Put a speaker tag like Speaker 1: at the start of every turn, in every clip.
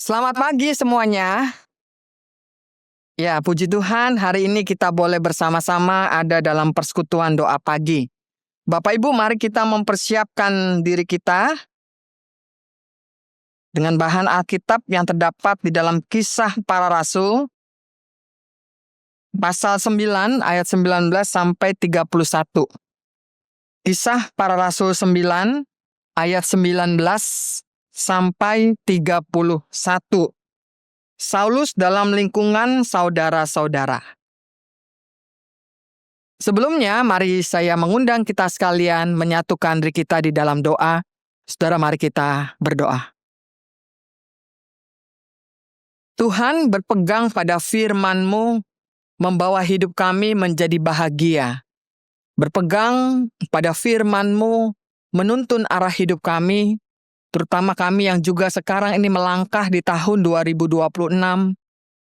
Speaker 1: Selamat pagi semuanya. Ya, puji Tuhan, hari ini kita boleh bersama-sama ada dalam persekutuan doa pagi. Bapak Ibu, mari kita mempersiapkan diri kita dengan bahan Alkitab yang terdapat di dalam Kisah Para Rasul, pasal 9 ayat 19 sampai 31. Kisah Para Rasul 9 ayat 19 sampai 31. Saulus dalam lingkungan saudara-saudara. Sebelumnya, mari saya mengundang kita sekalian menyatukan diri kita di dalam doa. Saudara, mari kita berdoa. Tuhan, berpegang pada firman-Mu, membawa hidup kami menjadi bahagia. Berpegang pada firman-Mu, menuntun arah hidup kami, terutama kami yang juga sekarang ini melangkah di tahun 2026.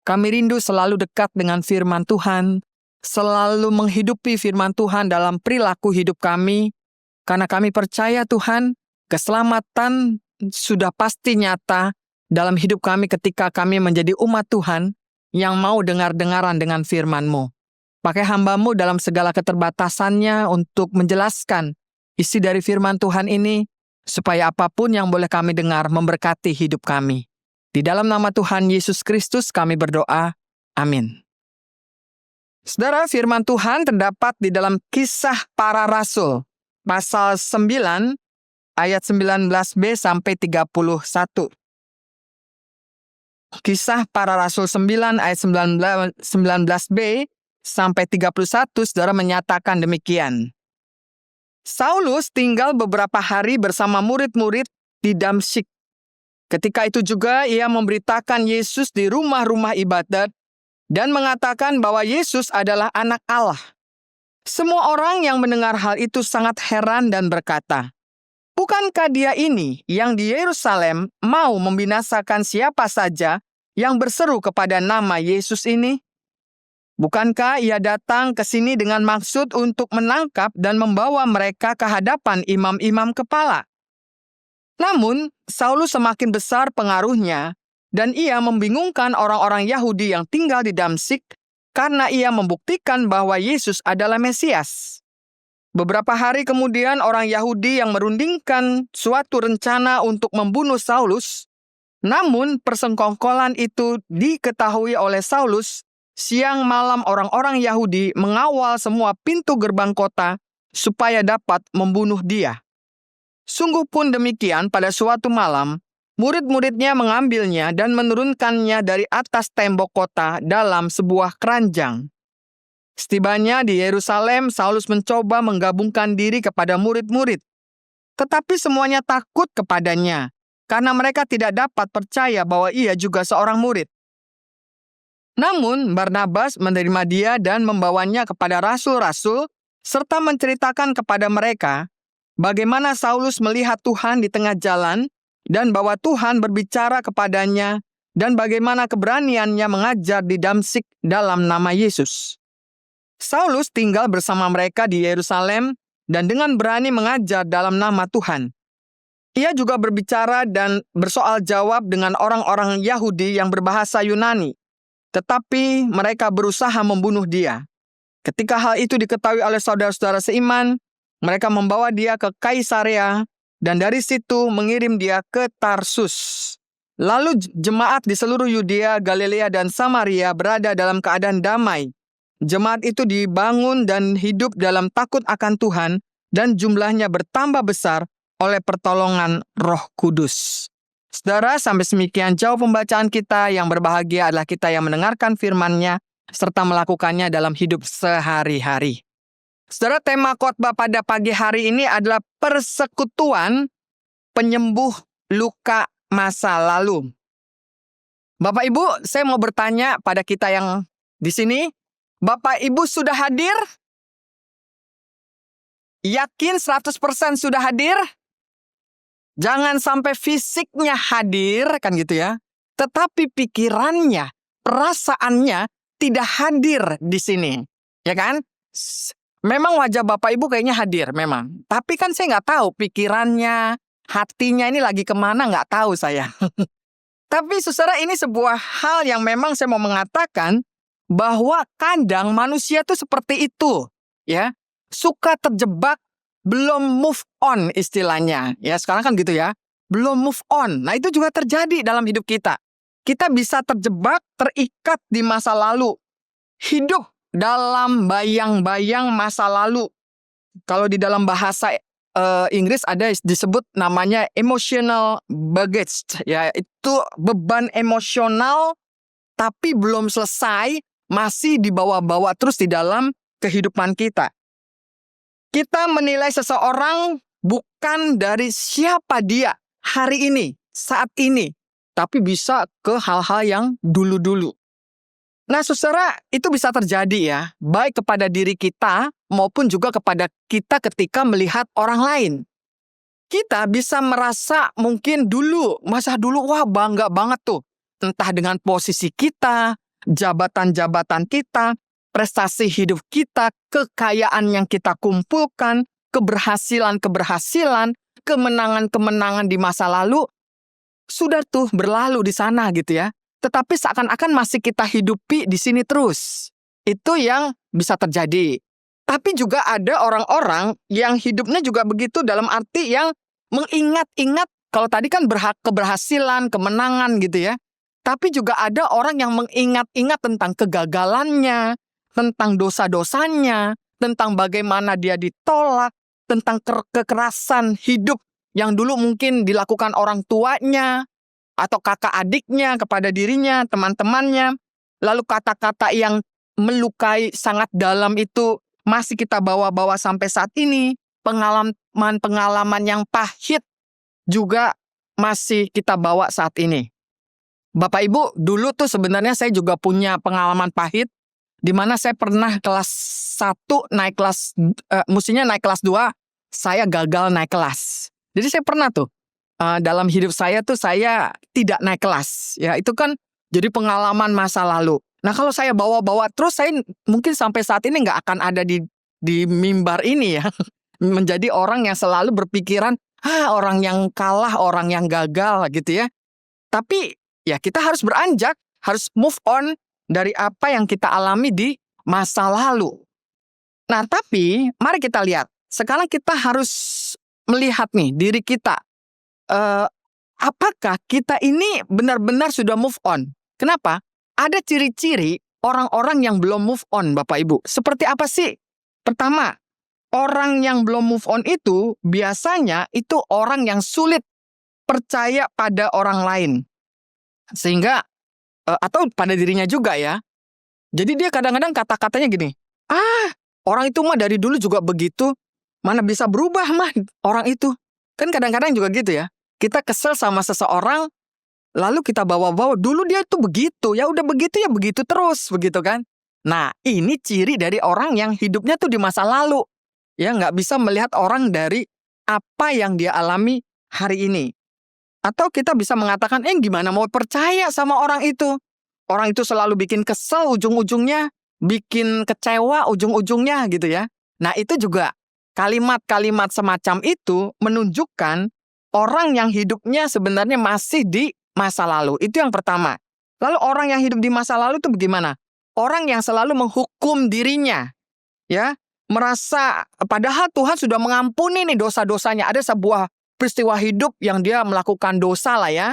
Speaker 1: Kami rindu selalu dekat dengan firman Tuhan, selalu menghidupi firman Tuhan dalam perilaku hidup kami, karena kami percaya Tuhan, keselamatan sudah pasti nyata dalam hidup kami ketika kami menjadi umat Tuhan yang mau dengar-dengaran dengan firman-Mu. Pakai hamba-Mu dalam segala keterbatasannya untuk menjelaskan isi dari firman Tuhan ini, supaya apapun yang boleh kami dengar memberkati hidup kami. Di dalam nama Tuhan Yesus Kristus kami berdoa. Amin. Saudara, firman Tuhan terdapat di dalam Kisah Para Rasul, pasal 9, ayat 19b sampai 31. Kisah Para Rasul 9, ayat 19b sampai 31, saudara menyatakan demikian. Saulus tinggal beberapa hari bersama murid-murid di Damsyik. Ketika itu juga ia memberitakan Yesus di rumah-rumah ibadat dan mengatakan bahwa Yesus adalah anak Allah. Semua orang yang mendengar hal itu sangat heran dan berkata, "Bukankah dia ini yang di Yerusalem mau membinasakan siapa saja yang berseru kepada nama Yesus ini? Bukankah ia datang ke sini dengan maksud untuk menangkap dan membawa mereka ke hadapan imam-imam kepala?" Namun, Saulus semakin besar pengaruhnya, dan ia membingungkan orang-orang Yahudi yang tinggal di Damsyik karena ia membuktikan bahwa Yesus adalah Mesias. Beberapa hari kemudian orang Yahudi yang merundingkan suatu rencana untuk membunuh Saulus, namun persekongkolan itu diketahui oleh Saulus. Siang malam orang-orang Yahudi mengawal semua pintu gerbang kota supaya dapat membunuh dia. Sungguh pun demikian, pada suatu malam, murid-muridnya mengambilnya dan menurunkannya dari atas tembok kota dalam sebuah keranjang. Setibanya di Yerusalem, Saulus mencoba menggabungkan diri kepada murid-murid. Tetapi semuanya takut kepadanya, karena mereka tidak dapat percaya bahwa ia juga seorang murid. Namun, Barnabas menerima dia dan membawanya kepada rasul-rasul, serta menceritakan kepada mereka bagaimana Saulus melihat Tuhan di tengah jalan, dan bahwa Tuhan berbicara kepadanya, dan bagaimana keberaniannya mengajar di Damsyik dalam nama Yesus. Saulus tinggal bersama mereka di Yerusalem, dan dengan berani mengajar dalam nama Tuhan. Ia juga berbicara dan bersoal jawab dengan orang-orang Yahudi yang berbahasa Yunani, tetapi mereka berusaha membunuh dia. Ketika hal itu diketahui oleh saudara-saudara seiman, mereka membawa dia ke Kaisarea dan dari situ mengirim dia ke Tarsus. Lalu jemaat di seluruh Yudea, Galilea, dan Samaria berada dalam keadaan damai. Jemaat itu dibangun dan hidup dalam takut akan Tuhan, dan jumlahnya bertambah besar oleh pertolongan Roh Kudus. Saudara, sampai semikian jauh pembacaan kita. Yang berbahagia adalah kita yang mendengarkan firman-Nya serta melakukannya dalam hidup sehari-hari. Saudara, tema khotbah pada pagi hari ini adalah persekutuan penyembuh luka masa lalu. Bapak Ibu, saya mau bertanya pada kita yang di sini, Bapak Ibu sudah hadir? Yakin 100% sudah hadir? Jangan sampai fisiknya hadir, kan gitu ya. Tetapi pikirannya, perasaannya tidak hadir di sini. Ya kan? Memang wajah Bapak Ibu kayaknya hadir, memang. Tapi kan saya nggak tahu pikirannya, hatinya ini lagi kemana, nggak tahu saya. Tapi saudara, ini sebuah hal yang memang saya mau mengatakan bahwa kadang manusia tuh seperti itu, ya. Suka terjebak, belum move on istilahnya. Ya, sekarang kan gitu ya. Belum move on. Nah, itu juga terjadi dalam hidup kita. Kita bisa terjebak, terikat di masa lalu. Hidup dalam bayang-bayang masa lalu. Kalau di dalam bahasa Inggris ada disebut namanya emotional baggage. Ya, itu beban emosional tapi belum selesai, masih dibawa-bawa terus di dalam kehidupan kita. Kita menilai seseorang bukan dari siapa dia hari ini, saat ini, tapi bisa ke hal-hal yang dulu-dulu. Nah, saudara, itu bisa terjadi ya, baik kepada diri kita maupun juga kepada kita ketika melihat orang lain. Kita bisa merasa mungkin dulu, masa dulu, wah bangga banget tuh. Entah dengan posisi kita, jabatan-jabatan kita, prestasi hidup kita, kekayaan yang kita kumpulkan, keberhasilan-keberhasilan, kemenangan-kemenangan di masa lalu, sudah tuh berlalu di sana gitu ya. Tetapi seakan-akan masih kita hidupi di sini terus. Itu yang bisa terjadi. Tapi juga ada orang-orang yang hidupnya juga begitu dalam arti yang mengingat-ingat, kalau tadi kan keberhasilan, kemenangan gitu ya. Tapi juga ada orang yang mengingat-ingat tentang kegagalannya, tentang dosa-dosanya, tentang bagaimana dia ditolak, tentang kekerasan hidup yang dulu mungkin dilakukan orang tuanya, atau kakak adiknya kepada dirinya, teman-temannya. Lalu kata-kata yang melukai sangat dalam itu masih kita bawa-bawa sampai saat ini. Pengalaman-pengalaman yang pahit juga masih kita bawa saat ini. Bapak Ibu, dulu tuh sebenarnya saya juga punya pengalaman pahit, di mana saya pernah kelas 1 naik kelas, mestinya naik kelas 2, saya gagal naik kelas. Jadi saya pernah tuh, dalam hidup saya tuh saya tidak naik kelas. Ya, itu kan jadi pengalaman masa lalu. Nah, kalau saya bawa-bawa terus, saya mungkin sampai saat ini nggak akan ada di mimbar ini ya. Menjadi orang yang selalu berpikiran, orang yang kalah, orang yang gagal gitu ya. Tapi ya kita harus beranjak, harus move on dari apa yang kita alami di masa lalu. Nah, tapi mari kita lihat. Sekarang kita harus melihat nih diri kita. Apakah kita ini benar-benar sudah move on? Kenapa? Ada ciri-ciri orang-orang yang belum move on, Bapak Ibu. Seperti apa sih? Pertama, orang yang belum move on itu biasanya itu orang yang sulit percaya pada orang lain. Sehingga, atau pada dirinya juga ya. Jadi dia kadang-kadang kata-katanya gini, orang itu mah dari dulu juga begitu, mana bisa berubah mah orang itu. Kan kadang-kadang juga gitu ya. Kita kesel sama seseorang, lalu kita bawa-bawa, dulu dia tuh begitu, ya udah begitu ya begitu terus, begitu kan. Nah, ini ciri dari orang yang hidupnya tuh di masa lalu. Ya, nggak bisa melihat orang dari apa yang dia alami hari ini. Atau kita bisa mengatakan, gimana mau percaya sama orang itu? Orang itu selalu bikin kesel ujung-ujungnya, bikin kecewa ujung-ujungnya gitu ya. Nah, itu juga kalimat-kalimat semacam itu menunjukkan orang yang hidupnya sebenarnya masih di masa lalu. Itu yang pertama. Lalu orang yang hidup di masa lalu itu bagaimana? Orang yang selalu menghukum dirinya. Ya, merasa padahal Tuhan sudah mengampuni nih dosa-dosanya. Ada sebuah peristiwa hidup yang dia melakukan dosa lah ya.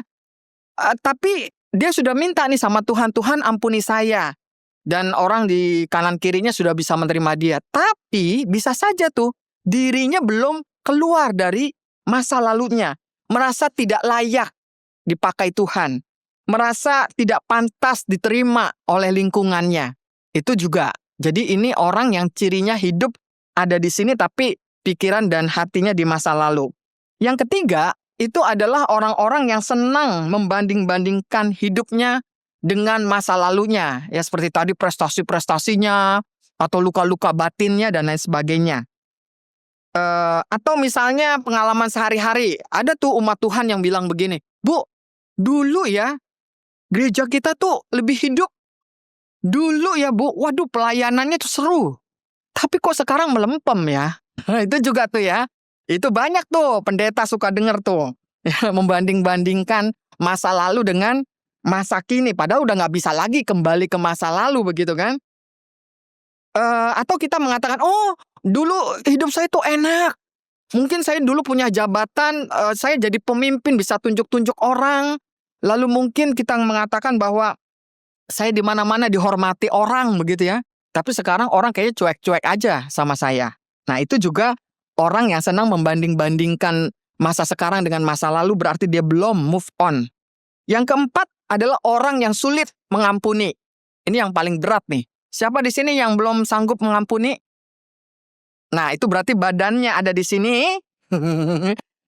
Speaker 1: Tapi dia sudah minta nih sama Tuhan, Tuhan ampuni saya. Dan orang di kanan kirinya sudah bisa menerima dia. Tapi bisa saja tuh dirinya belum keluar dari masa lalunya. Merasa tidak layak dipakai Tuhan. Merasa tidak pantas diterima oleh lingkungannya. Itu juga. Jadi ini orang yang cirinya hidup ada di sini tapi pikiran dan hatinya di masa lalu. Yang ketiga, itu adalah orang-orang yang senang membanding-bandingkan hidupnya dengan masa lalunya. Ya seperti tadi prestasi-prestasinya, atau luka-luka batinnya, dan lain sebagainya. Atau misalnya pengalaman sehari-hari. Ada tuh umat Tuhan yang bilang begini, Bu, dulu ya, gereja kita tuh lebih hidup. Dulu ya Bu, waduh pelayanannya tuh seru. Tapi kok sekarang melempem ya? Itu juga tuh ya. Itu banyak tuh pendeta suka denger tuh. Ya, membanding-bandingkan masa lalu dengan masa kini. Padahal udah nggak bisa lagi kembali ke masa lalu, begitu kan? Atau kita mengatakan, oh dulu hidup saya itu enak. Mungkin saya dulu punya jabatan, saya jadi pemimpin, bisa tunjuk-tunjuk orang. Lalu mungkin kita mengatakan bahwa saya di mana-mana dihormati orang, begitu ya. Tapi sekarang orang kayaknya cuek-cuek aja sama saya. Nah, itu juga orang yang senang membanding-bandingkan masa sekarang dengan masa lalu, berarti dia belum move on. Yang keempat adalah orang yang sulit mengampuni. Ini yang paling berat nih. Siapa di sini yang belum sanggup mengampuni? Nah, itu berarti badannya ada di sini,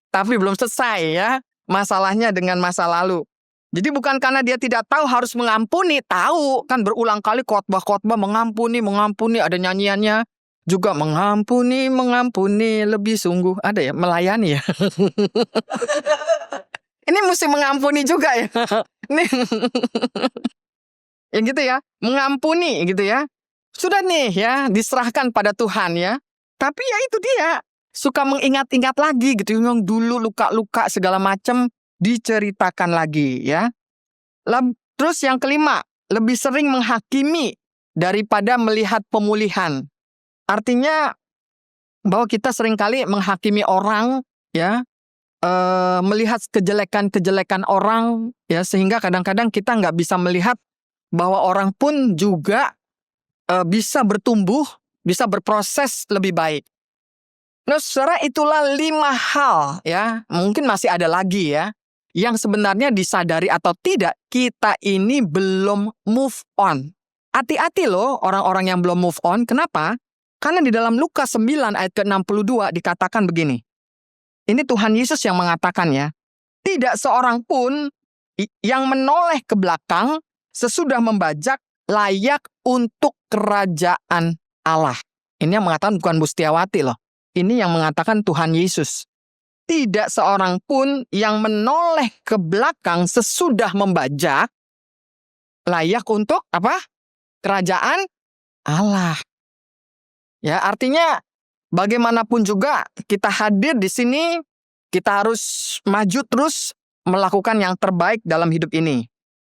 Speaker 1: tapi belum selesai ya masalahnya dengan masa lalu. Jadi bukan karena dia tidak tahu harus mengampuni, tahu. Kan berulang kali khotbah-khotbah mengampuni, ada nyanyiannya. Juga mengampuni, lebih sungguh. Ada ya, melayani ya. Ini mesti mengampuni juga ya. Nih. Ya gitu ya, mengampuni gitu ya. Sudah nih ya, diserahkan pada Tuhan ya. Tapi ya itu dia, suka mengingat-ingat lagi gitu, yang dulu luka-luka segala macam diceritakan lagi ya. Terus yang kelima, lebih sering menghakimi daripada melihat pemulihan. Artinya bahwa kita seringkali menghakimi orang ya, melihat kejelekan-kejelekan orang ya, sehingga kadang-kadang kita nggak bisa melihat bahwa orang pun juga bisa bertumbuh, bisa berproses lebih baik. Nah, saudara, itulah 5 hal ya, mungkin masih ada lagi ya, yang sebenarnya disadari atau tidak, kita ini belum move on. Hati-hati loh orang-orang yang belum move on. Kenapa? Karena di dalam Lukas 9 ayat ke-62 dikatakan begini. Ini Tuhan Yesus yang mengatakan ya, tidak seorang pun yang menoleh ke belakang sesudah membajak layak untuk kerajaan Allah. Ini yang mengatakan bukan Bustiawati loh. Ini yang mengatakan Tuhan Yesus. Tidak seorang pun yang menoleh ke belakang sesudah membajak layak untuk apa? Kerajaan Allah. Ya, artinya bagaimanapun juga kita hadir di sini, kita harus maju terus melakukan yang terbaik dalam hidup ini.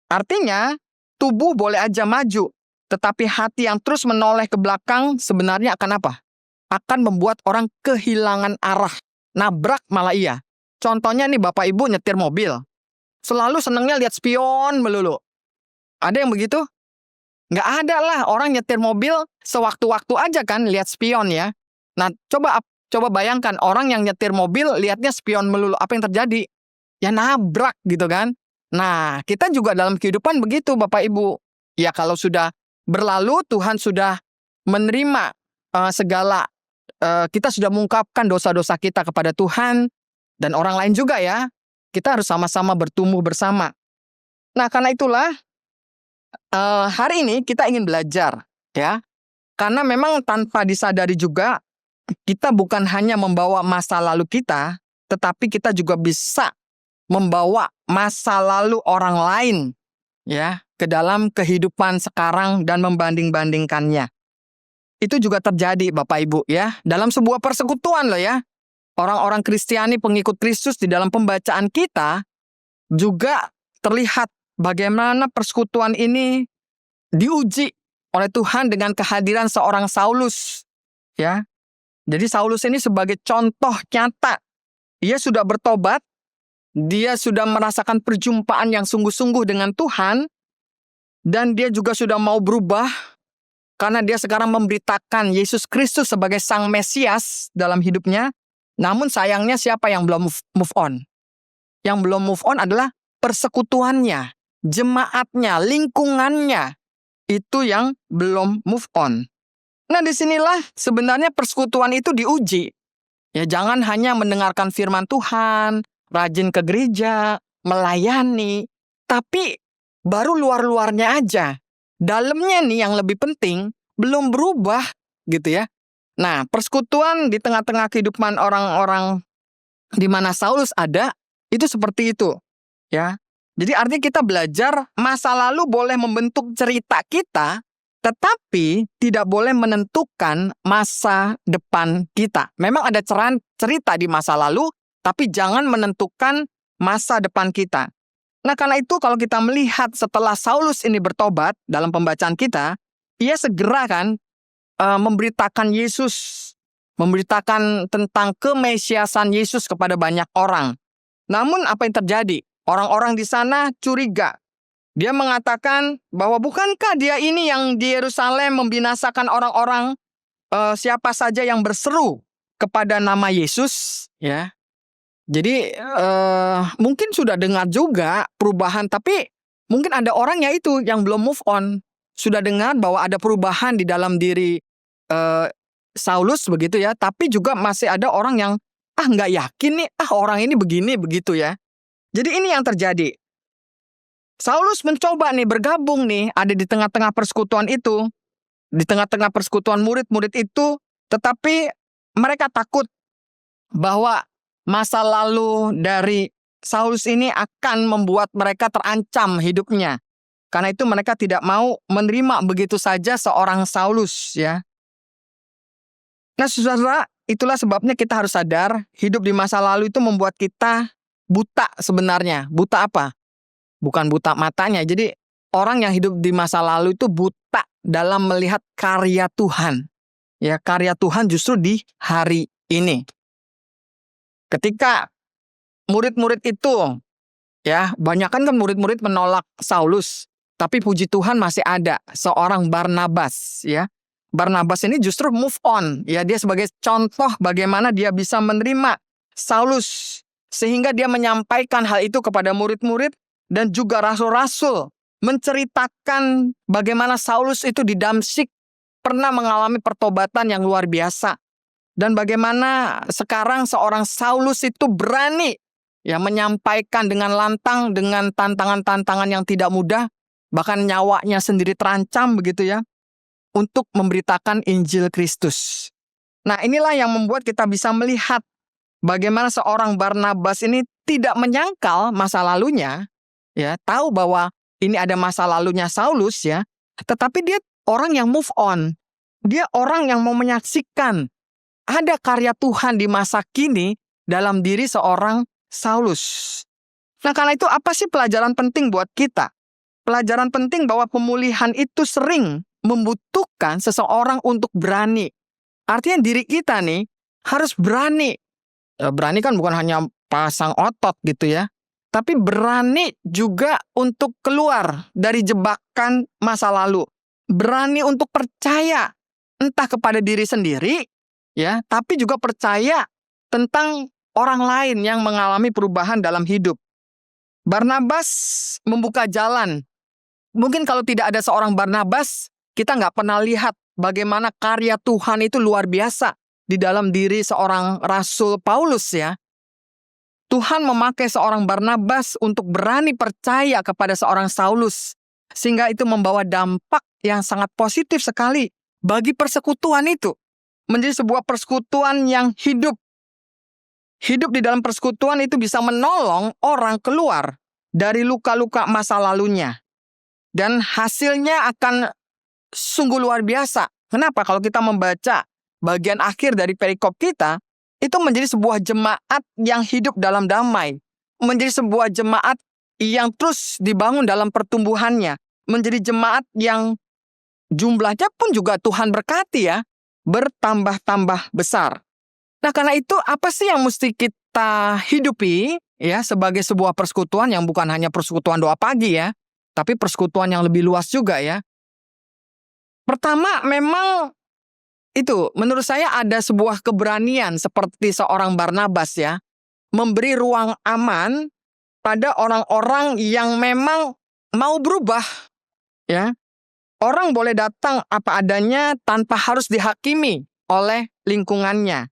Speaker 1: Artinya, tubuh boleh aja maju, tetapi hati yang terus menoleh ke belakang sebenarnya akan apa? Akan membuat orang kehilangan arah, nabrak malah iya. Contohnya nih Bapak Ibu nyetir mobil, selalu senangnya lihat spion melulu. Ada yang begitu? Nggak ada lah, orang nyetir mobil sewaktu-waktu aja kan lihat spion ya. Nah, coba bayangkan orang yang nyetir mobil lihatnya spion melulu, apa yang terjadi? Ya nabrak gitu kan. Nah, kita juga dalam kehidupan begitu Bapak Ibu. Ya kalau sudah berlalu, Tuhan sudah menerima segala, kita sudah mengungkapkan dosa-dosa kita kepada Tuhan, dan orang lain juga ya. Kita harus sama-sama bertumbuh bersama. Nah, karena itulah, hari ini kita ingin belajar ya. Karena memang tanpa disadari juga, kita bukan hanya membawa masa lalu kita, tetapi kita juga bisa membawa masa lalu orang lain ya ke dalam kehidupan sekarang dan membanding-bandingkannya. Itu juga terjadi Bapak Ibu ya, dalam sebuah persekutuan loh ya. Orang-orang Kristiani pengikut Kristus di dalam pembacaan kita juga terlihat bagaimana persekutuan ini diuji oleh Tuhan dengan kehadiran seorang Saulus ya. Jadi Saulus ini sebagai contoh nyata, ia sudah bertobat. Dia sudah merasakan perjumpaan yang sungguh-sungguh dengan Tuhan, dan dia juga sudah mau berubah, karena dia sekarang memberitakan Yesus Kristus sebagai Sang Mesias dalam hidupnya. Namun sayangnya siapa yang belum move on? Yang belum move on adalah persekutuannya, jemaatnya, lingkungannya. Itu yang belum move on. Nah, disinilah sebenarnya persekutuan itu diuji. Ya, jangan hanya mendengarkan firman Tuhan, rajin ke gereja, melayani, tapi baru luar-luarnya aja. Dalamnya nih yang lebih penting, belum berubah gitu ya. Nah, persekutuan di tengah-tengah kehidupan orang-orang di mana Saulus ada, itu seperti itu. Ya. Jadi artinya kita belajar masa lalu boleh membentuk cerita kita, tetapi tidak boleh menentukan masa depan kita. Memang ada cerita di masa lalu, tapi jangan menentukan masa depan kita. Nah, karena itu kalau kita melihat setelah Saulus ini bertobat dalam pembacaan kita, ia segera kan memberitakan Yesus, memberitakan tentang kemesiasan Yesus kepada banyak orang. Namun apa yang terjadi? Orang-orang di sana curiga. Dia mengatakan bahwa bukankah dia ini yang di Yerusalem membinasakan orang-orang siapa saja yang berseru kepada nama Yesus, ya. Jadi mungkin sudah dengar juga perubahan, tapi mungkin ada orang yaitu yang belum move on. Sudah dengar bahwa ada perubahan di dalam diri Saulus begitu ya, tapi juga masih ada orang yang nggak yakin nih, orang ini begini begitu ya. Jadi ini yang terjadi. Saulus mencoba nih bergabung nih, ada di tengah-tengah persekutuan itu, di tengah-tengah persekutuan murid-murid itu, tetapi mereka takut bahwa masa lalu dari Saulus ini akan membuat mereka terancam hidupnya. Karena itu mereka tidak mau menerima begitu saja seorang Saulus ya. Nah, saudara, itulah sebabnya kita harus sadar hidup di masa lalu itu membuat kita buta sebenarnya. Buta apa? Bukan buta matanya. Jadi orang yang hidup di masa lalu itu buta dalam melihat karya Tuhan. Ya, karya Tuhan justru di hari ini. Ketika murid-murid itu, ya, banyakan kan murid-murid menolak Saulus. Tapi puji Tuhan masih ada seorang Barnabas, ya. Barnabas ini justru move on, ya, dia sebagai contoh bagaimana dia bisa menerima Saulus sehingga dia menyampaikan hal itu kepada murid-murid dan juga rasul-rasul, menceritakan bagaimana Saulus itu di Damsyik pernah mengalami pertobatan yang luar biasa dan bagaimana sekarang seorang Saulus itu berani ya menyampaikan dengan lantang dengan tantangan-tantangan yang tidak mudah, bahkan nyawanya sendiri terancam begitu ya, untuk memberitakan Injil Kristus. Nah, inilah yang membuat kita bisa melihat bagaimana seorang Barnabas ini tidak menyangkal masa lalunya, ya, tahu bahwa ini ada masa lalunya Saulus ya, tetapi dia orang yang move on. Dia orang yang mau menyaksikan ada karya Tuhan di masa kini dalam diri seorang Saulus. Nah, karena itu apa sih pelajaran penting buat kita? Pelajaran penting bahwa pemulihan itu sering membutuhkan seseorang untuk berani. Artinya diri kita nih harus berani. Berani kan bukan hanya pasang otot gitu ya, tapi berani juga untuk keluar dari jebakan masa lalu. Berani untuk percaya entah kepada diri sendiri, ya, tapi juga percaya tentang orang lain yang mengalami perubahan dalam hidup. Barnabas membuka jalan. Mungkin kalau tidak ada seorang Barnabas, kita nggak pernah lihat bagaimana karya Tuhan itu luar biasa di dalam diri seorang Rasul Paulus ya. Tuhan memakai seorang Barnabas untuk berani percaya kepada seorang Saulus, sehingga itu membawa dampak yang sangat positif sekali bagi persekutuan itu. Menjadi sebuah persekutuan yang hidup. Hidup di dalam persekutuan itu bisa menolong orang keluar dari luka-luka masa lalunya. Dan hasilnya akan sungguh luar biasa. Kenapa? Kalau kita membaca bagian akhir dari perikop kita, itu menjadi sebuah jemaat yang hidup dalam damai. Menjadi sebuah jemaat yang terus dibangun dalam pertumbuhannya. Menjadi jemaat yang jumlahnya pun juga Tuhan berkati ya, bertambah-tambah besar. Nah, karena itu apa sih yang mesti kita hidupi ya sebagai sebuah persekutuan yang bukan hanya persekutuan doa pagi ya, tapi persekutuan yang lebih luas juga ya. Pertama, memang itu menurut saya ada sebuah keberanian seperti seorang Barnabas ya, memberi ruang aman pada orang-orang yang memang mau berubah ya. Orang boleh datang apa adanya tanpa harus dihakimi oleh lingkungannya.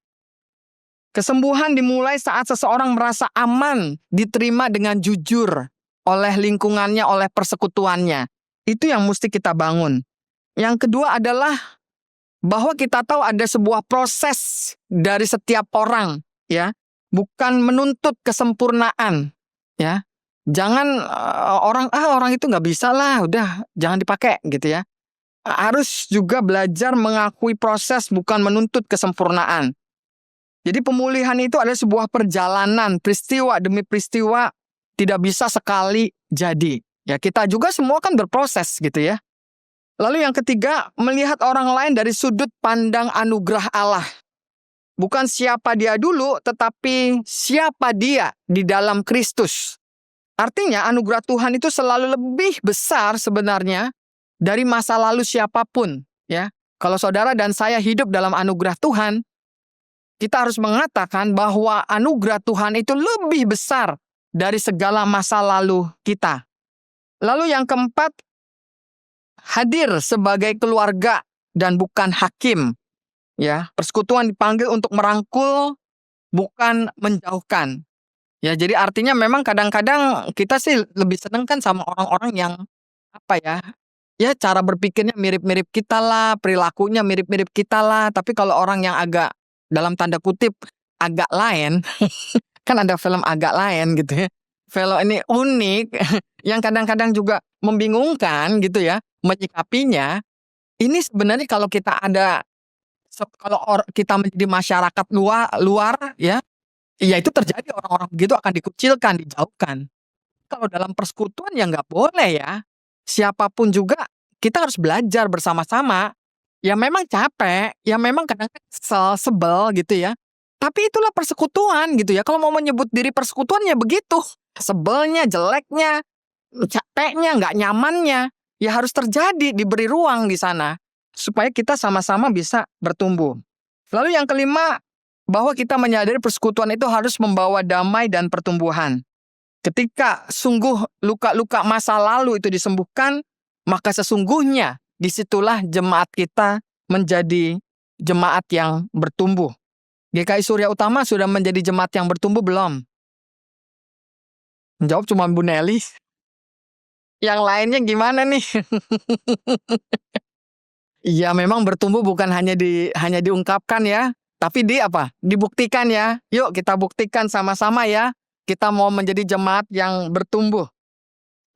Speaker 1: Kesembuhan dimulai saat seseorang merasa aman, diterima dengan jujur oleh lingkungannya, oleh persekutuannya. Itu yang mesti kita bangun. Yang kedua adalah bahwa kita tahu ada sebuah proses dari setiap orang, ya, bukan menuntut kesempurnaan, ya. Jangan orang itu nggak bisa lah, udah jangan dipakai gitu ya. Harus juga belajar mengakui proses, bukan menuntut kesempurnaan. Jadi pemulihan itu adalah sebuah perjalanan, peristiwa demi peristiwa tidak bisa sekali jadi. Ya, kita juga semua kan berproses gitu ya. Lalu yang ketiga, melihat orang lain dari sudut pandang anugerah Allah. Bukan siapa dia dulu, tetapi siapa dia di dalam Kristus. Artinya anugerah Tuhan itu selalu lebih besar sebenarnya dari masa lalu siapapun. Ya, kalau saudara dan saya hidup dalam anugerah Tuhan, kita harus mengatakan bahwa anugerah Tuhan itu lebih besar dari segala masa lalu kita. Lalu yang keempat, hadir sebagai keluarga dan bukan hakim. Ya, persekutuan dipanggil untuk merangkul, bukan menjauhkan. Ya, jadi artinya memang kadang-kadang kita sih lebih seneng kan sama orang-orang yang ya cara berpikirnya mirip-mirip kita lah, perilakunya mirip-mirip kita lah. Tapi kalau orang yang agak dalam tanda kutip agak lain, kan ada film agak lain gitu ya. Film ini unik, yang kadang-kadang juga membingungkan gitu ya, menyikapinya. Ini sebenarnya kalau kita kita menjadi masyarakat luar ya itu terjadi, orang-orang begitu akan dikucilkan, dijauhkan. Kalau dalam persekutuan ya nggak boleh ya. Siapapun juga kita harus belajar bersama-sama. Ya memang capek, ya memang kadang-kadang sebel gitu ya. Tapi itulah persekutuan gitu ya. Kalau mau menyebut diri persekutuan ya begitu. Sebelnya, jeleknya, capeknya, nggak nyamannya. Ya harus terjadi, diberi ruang di sana. Supaya kita sama-sama bisa bertumbuh. Lalu yang kelima, bahwa kita menyadari persekutuan itu harus membawa damai dan pertumbuhan. Ketika sungguh luka-luka masa lalu itu disembuhkan, maka sesungguhnya disitulah jemaat kita menjadi jemaat yang bertumbuh. GKI Surya Utama sudah menjadi jemaat yang bertumbuh belum? Jawab cuma Bu Nelly. Yang lainnya gimana nih? Iya, memang bertumbuh bukan hanya diungkapkan ya, tapi dibuktikan ya. Yuk kita buktikan sama-sama ya. Kita mau menjadi jemaat yang bertumbuh.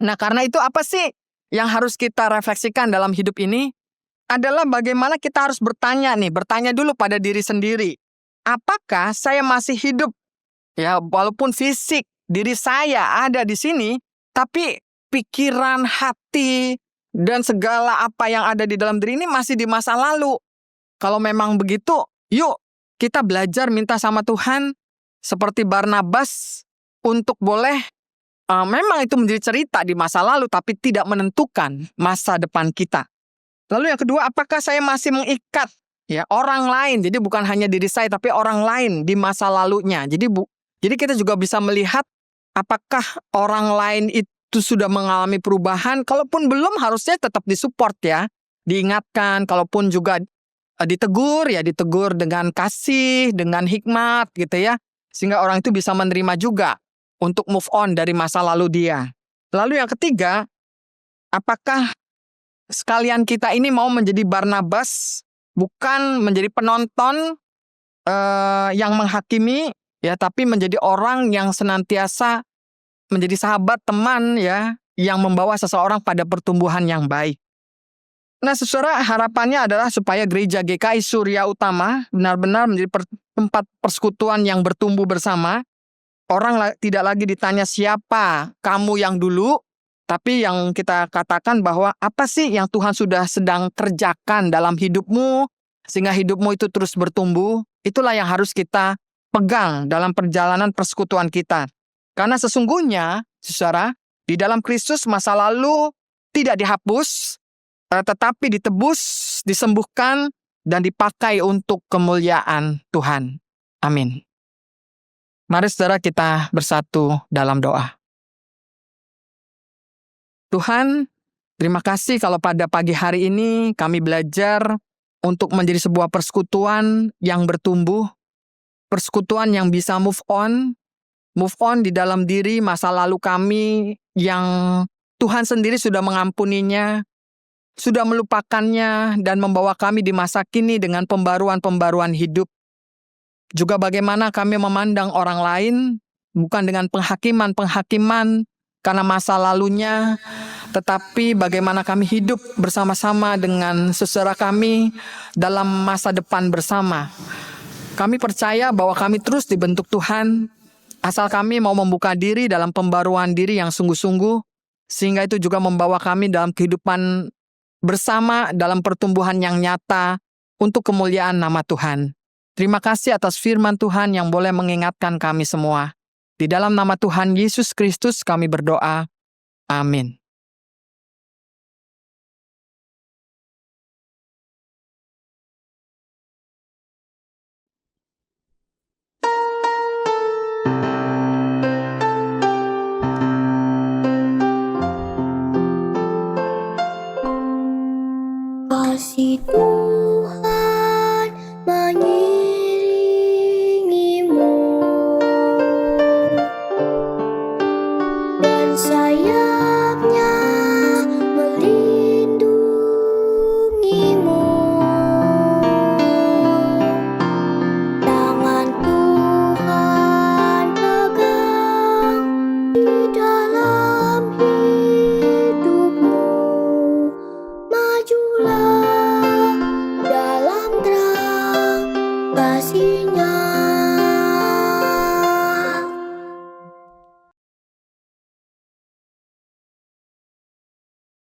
Speaker 1: Nah, karena itu apa sih yang harus kita refleksikan dalam hidup ini? Adalah bagaimana kita harus bertanya dulu pada diri sendiri. Apakah saya masih hidup? Ya, walaupun fisik diri saya ada di sini, tapi pikiran, hati, dan segala apa yang ada di dalam diri ini masih di masa lalu. Kalau memang begitu, yuk kita belajar minta sama Tuhan seperti Barnabas untuk boleh memang itu menjadi cerita di masa lalu tapi tidak menentukan masa depan kita. Lalu yang kedua, apakah saya masih mengikat ya orang lain? Jadi bukan hanya diri saya tapi orang lain di masa lalunya. Jadi kita juga bisa melihat apakah orang lain itu sudah mengalami perubahan. Kalaupun belum, harusnya tetap disupport ya, diingatkan. Kalaupun juga ditegur dengan kasih, dengan hikmat gitu ya. Sehingga orang itu bisa menerima juga untuk move on dari masa lalu dia. Lalu yang ketiga, apakah sekalian kita ini mau menjadi Barnabas, bukan menjadi penonton yang menghakimi ya, tapi menjadi orang yang senantiasa menjadi sahabat, teman ya, yang membawa seseorang pada pertumbuhan yang baik. Nah, saudara, harapannya adalah supaya gereja GKI Surya Utama benar-benar menjadi tempat persekutuan yang bertumbuh bersama. Orang tidak lagi ditanya siapa kamu yang dulu, tapi yang kita katakan bahwa apa sih yang Tuhan sudah sedang kerjakan dalam hidupmu, sehingga hidupmu itu terus bertumbuh. Itulah yang harus kita pegang dalam perjalanan persekutuan kita. Karena sesungguhnya, saudara, di dalam Kristus masa lalu tidak dihapus, tetapi ditebus, disembuhkan, dan dipakai untuk kemuliaan Tuhan. Amin. Mari saudara kita bersatu dalam doa. Tuhan, terima kasih kalau pada pagi hari ini kami belajar untuk menjadi sebuah persekutuan yang bertumbuh, persekutuan yang bisa move on di dalam diri masa lalu kami yang Tuhan sendiri sudah mengampuninya, sudah melupakannya, dan membawa kami di masa kini dengan pembaruan-pembaruan hidup. Juga bagaimana kami memandang orang lain, bukan dengan penghakiman karena masa lalunya, tetapi bagaimana kami hidup bersama-sama dengan saudara kami dalam masa depan bersama. Kami percaya bahwa kami terus dibentuk Tuhan, Asal kami mau membuka diri dalam pembaruan diri yang sungguh-sungguh, sehingga itu juga membawa kami dalam kehidupan bersama dalam pertumbuhan yang nyata untuk kemuliaan nama Tuhan. Terima kasih atas firman Tuhan yang boleh mengingatkan kami semua. Di dalam nama Tuhan Yesus Kristus kami berdoa. Amin.
Speaker 2: Kasih Tuhan mengiringimu dan sayapnya melindungimu. Tangan Tuhan pegang di dalam hidupmu. Majulah dalam terang kasih-Nya.